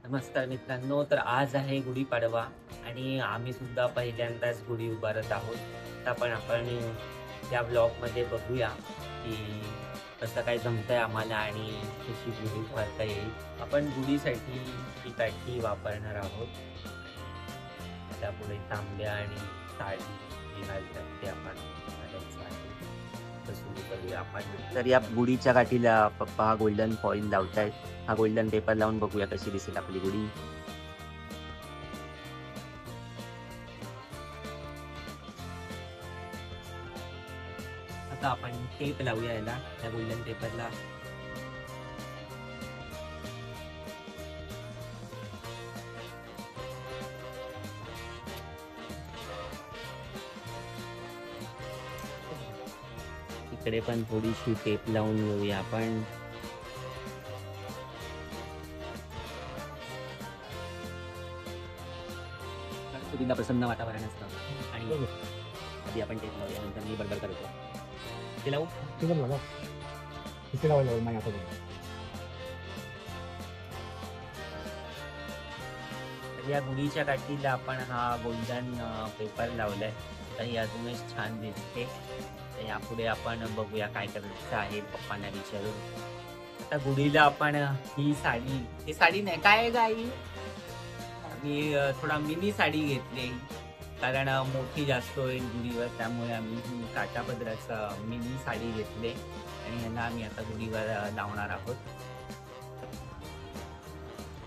नमस्कार मित्रांनो, तर आज आहे गुढीपाडवा आणि आम्ही सुद्धा पहिल्यांदाच गुढी उभारत आहोत. तर आपण या व्लॉगमध्ये बघूया की कसं काय जमतंय आम्हाला आणि कशी गुढी उभारता येईल. आपण गुढीसाठी ही काठी वापरणार आहोत. त्यापुढे तांब्या आणि साडी जी घालतात ते आपण घालायचं आहे. तर सुरू करूया आपण. तर या गुढीच्या काठीला पप्पा हा गोल्डन फॉइल लावतायत. हा गोल्डन पेपर लावून बघूया कशी दिसेल आपली गुढी. आता आपण टेप लावूया याला, त्या गोल्डन पेपरला. इकडे पण थोडीशी टेप लावून घेऊया आपण. गणपतीला प्रसन्न वातावरण असतं आणि आधी आपण टेप लावूया, नंतर मी बडबड करतो. ते लावू. Tingnan mo, ano? Isinawal may ako din. तर या गुढीच्या काठीला आपण हा गोल्डन पेपर लावलाय, तर ही अजूनच छान दिसते. तर यापुढे आपण बघूया काय करायचं आहे, पप्पांना विचारून. आता गुढीला आपण ही साडी नाही काय गाई, मी थोडा मिनी साडी घेतली कारण मोठी जास्त होईल गुढीवर, त्यामुळे आम्ही ही काठापदराचं मिनी साडी घेतली आणि यांना आम्ही आता गुढीवर लावणार आहोत.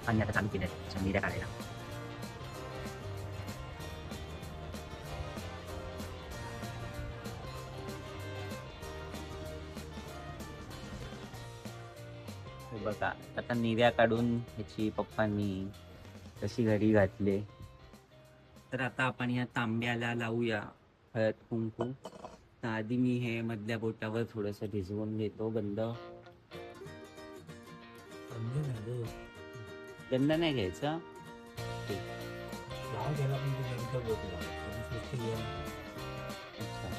आणि आता चालू केलंय चंदीला काढायला. हे बघा आता निर्या काढून ह्याची पप्पांनी कशी घडी घातले. तर आता आपण या तांब्याला लावूया हळद कुंकू. तर आधी मी हे मधल्या बोटावर थोडस भिजवून घेतो. गंध नाही घ्यायचा. Lahat nila kung hindi nito boto lang. Mas gusto yan. अच्छा.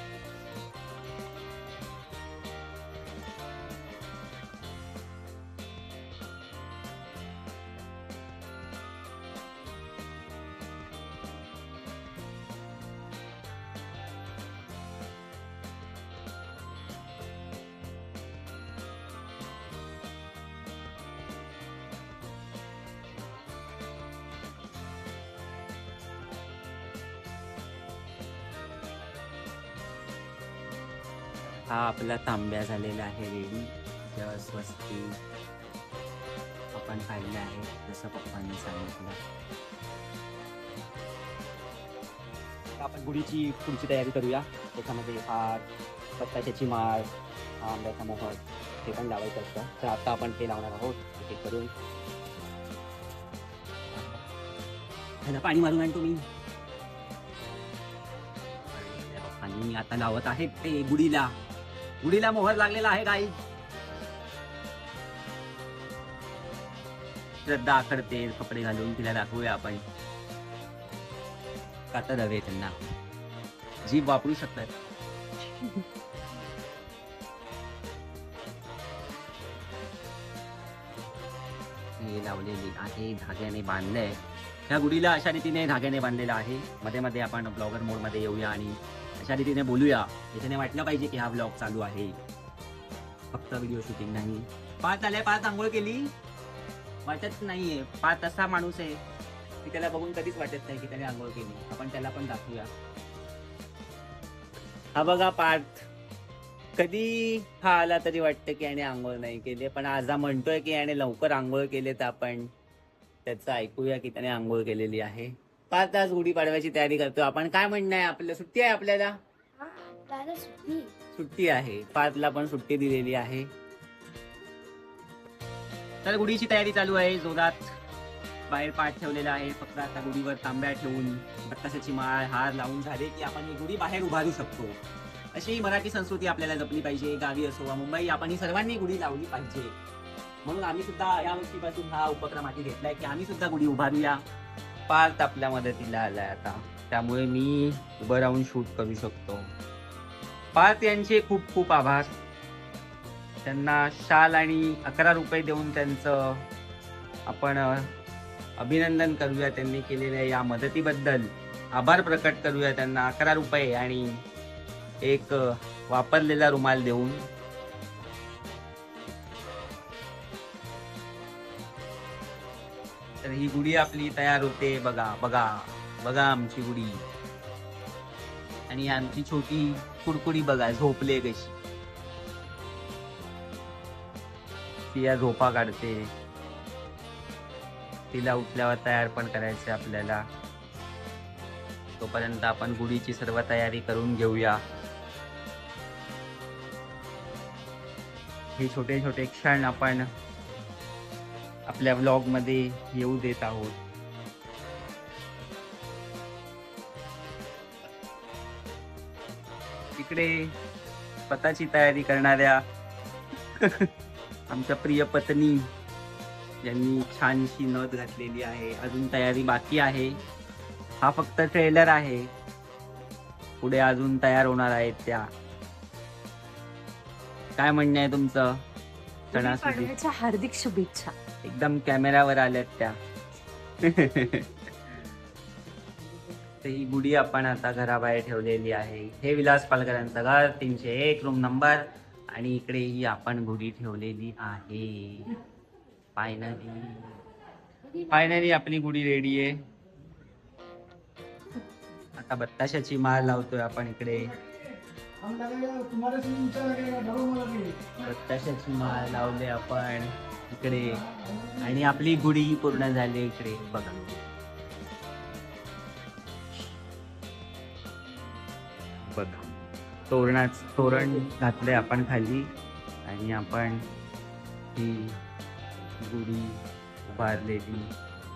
हा आपला तांब्या झालेला आहे रेडी. स्वस्ती आपण पाहिलं आहे जसं पप्पांनी सांगितलं. आपण गुढीची पुढची तयारी करूया. त्याच्यामध्ये हार, बत्ताशाची माळ, आंब्याचा मोहर हे पण लावायचं असतं. तर आता आपण ते लावणार आहोत. ते करून ह्याला पाणी मारून आणतो मी. आणि मी आता लावत आहे ते गुढीला मोहर लागलेला आहे गाई. श्रद्धा करते कपडे घालून तिला दाखवूया आपण. कातर हवे त्यांना, जीभ वापरू शकतात. हे लावलेली आहे, धाग्याने बांधलंय. ह्या गुढीला अशा रीतीने धाग्याने बांधलेला आहे. मध्ये मध्ये आपण ब्लॉगर मोड मध्ये येऊया आणि अशा रीतीने बोलूया. त्याच्याने वाटलं पाहिजे की हा ब्लॉग चालू आहे, फक्त व्हिडिओ शूटिंग नाही. पाच आल्या, पाच आंघोळ केली वाटत नाहीये. पाच असा माणूस आहे की त्याला बघून कधीच वाटत नाही की त्याने आंघोळ केली. आपण त्याला पण दाखवूया. हा बघा पार्थ, कधी हा आला तरी वाटतं की याने आंघोळ नाही केली, पण आज हा म्हणतोय की याने लवकर आंघोळ केले. तर आपण त्याचं ऐकूया की त्याने आंघोळ केलेली आहे. पाच तास गुढीपाडव्याची तयारी करतो आपण. काय म्हणणं आहे आपलं? सुट्टी आहे आपल्याला? सुट्टी आहे. पाचला पण सुट्टी दिलेली आहे. तर गुढीची तयारी चालू आहे जोरात. बाहेर पाठ ठेवलेला आहे. फक्त आता गुढीवर तांब्या ठेवून बत्ताशाची माळ, हार लावून झाले की आपण ही गुढी बाहेर उभारू शकतो. अशी मराठी संस्कृती आपल्याला जपली पाहिजे. गावी असो वा मुंबई, आपण ही सर्वांनी गुढी लावली पाहिजे. म्हणून आम्ही सुद्धा या वर्षीपासून हा उपक्रम हाती घेतलाय की आम्ही सुद्धा गुढी उभारूया. पार्थ आपल्या मदतीला आलाय आता, त्यामुळे मी उभं राहून शूट करू शकतो. पार्थ यांचे खूप खूप आभार. त्यांना शाल आणि 11 रुपये देऊन त्यांचं आपण अभिनंदन करूया त्यांनी केलेल्या या मदतीबद्दल. आभार प्रकट करूया त्यांना 11 रुपये आणि एक वापरलेला रुमाल देऊन. तर ही गुढी आपली तयार होते. बघा बघा बघा आमची गुढी. आणि आमची छोटी कुडकुडी बघा झोपले कशी. ती या झोपा काढते. तिला उठल्यावर तयार पण करायचे आपल्याला. तोपर्यंत आपण गुढीची सर्व तयारी करून घेऊया. हे छोटे छोटे क्षण आपण आपल्या व्लॉग मध्ये येऊ देत आहोत. इकडे स्वतःची तयारी करणाऱ्या आमच्या प्रिय पत्नी यांनी छानशी नथ घातलेली आहे. अजून तयारी बाकी आहे. हा फक्त ट्रेलर आहे. पुढे अजून तयार होणार आहेत त्या. काय म्हणणं आहे तुमचं? सणासुदीच्या हार्दिक शुभेच्छा. एकदम कॅमेऱ्यावर आल्यात त्या. तर ही गुढी आपण आता घराबाहेर ठेवलेली आहे. हे विलास पालकरांचं घर 301 रूम नंबर. आणि इकडे ही आपण गुढी ठेवलेली आहे. फायनली आपली गुढी रेडी आहे. आता बत्ताशाची माळ लावतोय आपण इकडे. बत्ताशाची माळ लावले आपण इकडे. आणि आपली गुढी पूर्ण झाली इकडे बघा. बघा तोरण घातले आपण खाली. आणि आपण ही गुढी उभारलेली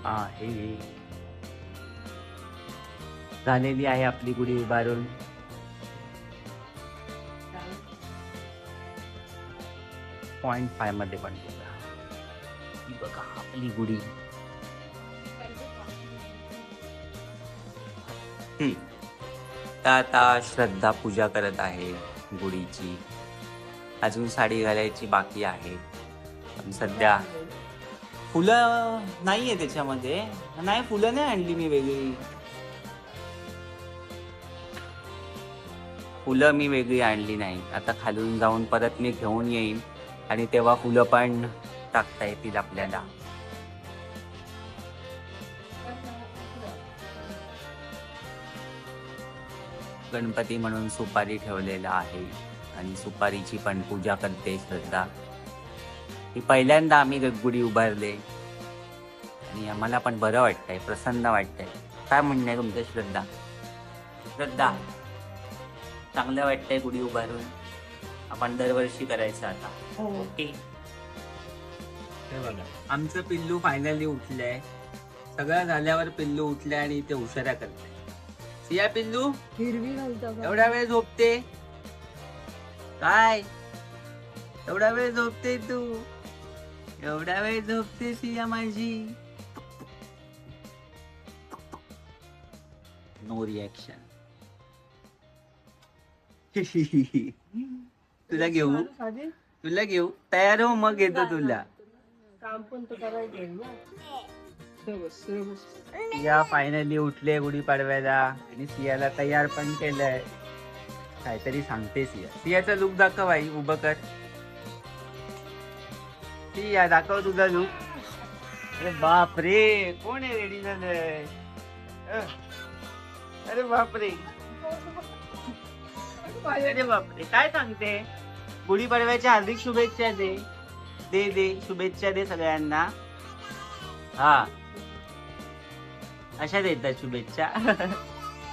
आहे. झालेली आहे आपली गुढी उभारून. .5 मध्ये पण बघा आपली गुढी. आता श्रद्धा पूजा करत आहे गुढीची. अजून साडी घालायची बाकी आहे. सध्या फुलं नाहीये त्याच्यामध्ये. नाही फुलं नाही आणली मी वेगळी. फुलं मी वेगळी आणली नाही. आता खालून जाऊन परत मी घेऊन येईन आणि तेव्हा फुलं पण टाकता येतील आपल्याला. गणपती म्हणून सुपारी ठेवलेला आहे आणि सुपारीची पण पूजा करते श्रद्धा. ही पहिल्यांदा आम्ही गुढी उभारले आणि आम्हाला पण बरं वाटतंय, प्रसन्न वाटतंय. काय म्हणणं आहे तुमचं श्रद्धा? श्रद्धा चांगलं वाटतंय गुढी उभारून? आपण दरवर्षी करायचं आता. ओके. आमचं पिल्लू फायनली उठलंय. सगळं झाल्यावर पिल्लू उठलंय आणि इथे उशिरा करते. सिया पिल्लू हिरवी घालता एवढा वेळ झोपते काय? एवढा वेळ झोपते तू? एवढा वेळ झोपते सिया माझी? No reaction. तुला घेऊ? तुला घेऊ? तयार हो मग येतो तुला. काम पण तो करायचं ना. सिया फायनली उठले गुढीपाडव्याला आणि सियाला तयार पण केलंय. काहीतरी सांगते सिया. सियाचा लुक दाखव आई. उभं कर. सिया दाखव तुझा लुक. अरे बाप रे, कोण आहे रेडी झालंय? अरे बाप रे, अरे बापरे. काय सांगते? गुढीपाडव्याच्या हार्दिक शुभेच्छा दे. दे दे शुभेच्छा दे सगळ्यांना. हा अशा देतात शुभेच्छा.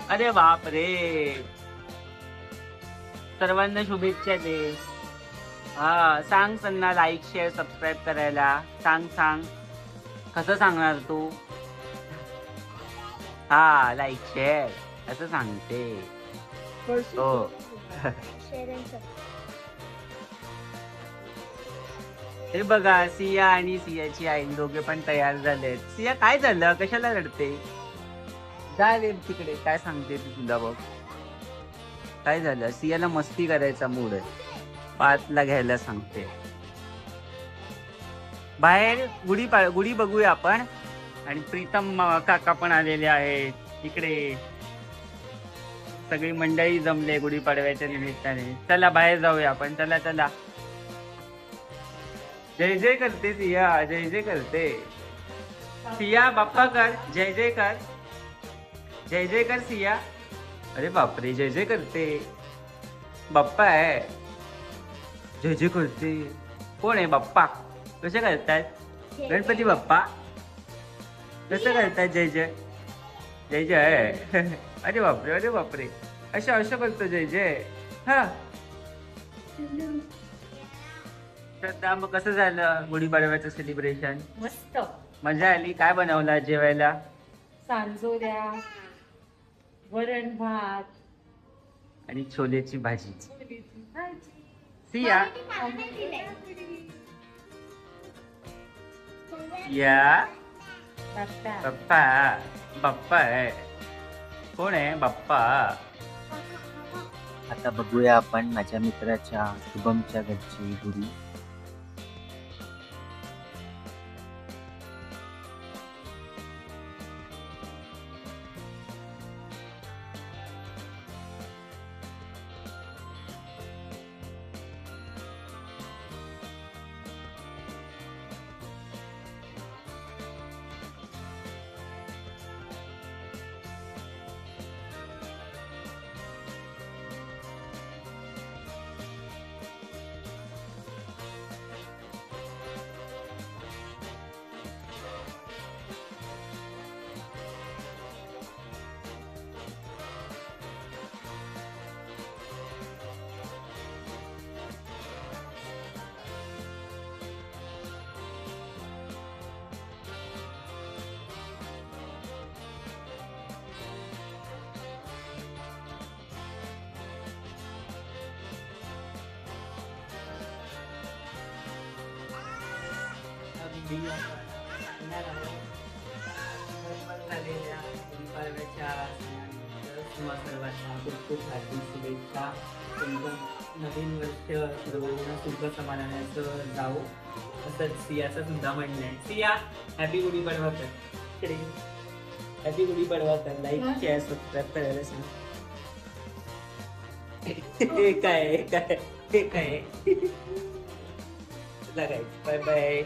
अरे बाप रे, सर्वांना शुभेच्छा दे. हा सांग त्यांना लाईक शेअर सबस्क्राईब करायला. सांग सांग. कसं सांगणार तू? हा लाईक शेअर असं सांगते. हो. हे बघा सिया आणि सियाची आई दोघे पण तयार झालेत. सिया काय झालं? कशाला रडते? जा रे तिकडे. काय सांगते तू? तुला बघ काय झालं. सियाला मस्ती करायचा मूड आहे. पाचला घ्यायला सांगते. बाहेर गुढी बघूया आपण. आणि प्रीतम काका पण आलेले आहेत इकडे. सगळी मंडळी जमले गुढीपाडव्याच्या निमित्ताने. चला बाहेर जाऊया आपण. चला चला. जय जय करते सिया, जय जय करते सिया. बाप्पा कर जय जय कर, जय जय कर सिया. अरे बापरे, जय जय करते. बाप्पा आहे, जय जय करते. कोण आहे बाप्पा? कसे करतात गणपती बाप्पा? कसं करतात जय जय? जय जय. अरे बापरे, अरे बापरे, असं करतो जय जय. हा श्रद्धा, मग कसं झालं गुढीपाडव्याचं सेलिब्रेशन? मस्त. मजा आली? काय बनवलं आज जेवायला? सांजोऱ्या, वरण भात आणि छोलेची भाजी. सिया या. बाप्पा, बाप्पा आहे. कोण आहे बाप्पा? आता बघूया आपण माझ्या मित्राच्या शुभमच्या घरची गुढी. खूप खूप हार्दिक शुभेच्छा. तुमचं नवीन वर्ष सर्वांना सुख समाधानाचं जावो, असंच सियाचं सुद्धा म्हणणं आहे. सिया, हॅपी गुढीपाडवा कर. हॅपी गुढीपाडवा कर. लाईक शेअर सबस्क्राईब करायला सांग. हे काय, हे काय, हे काय. लगायचं. Bye bye.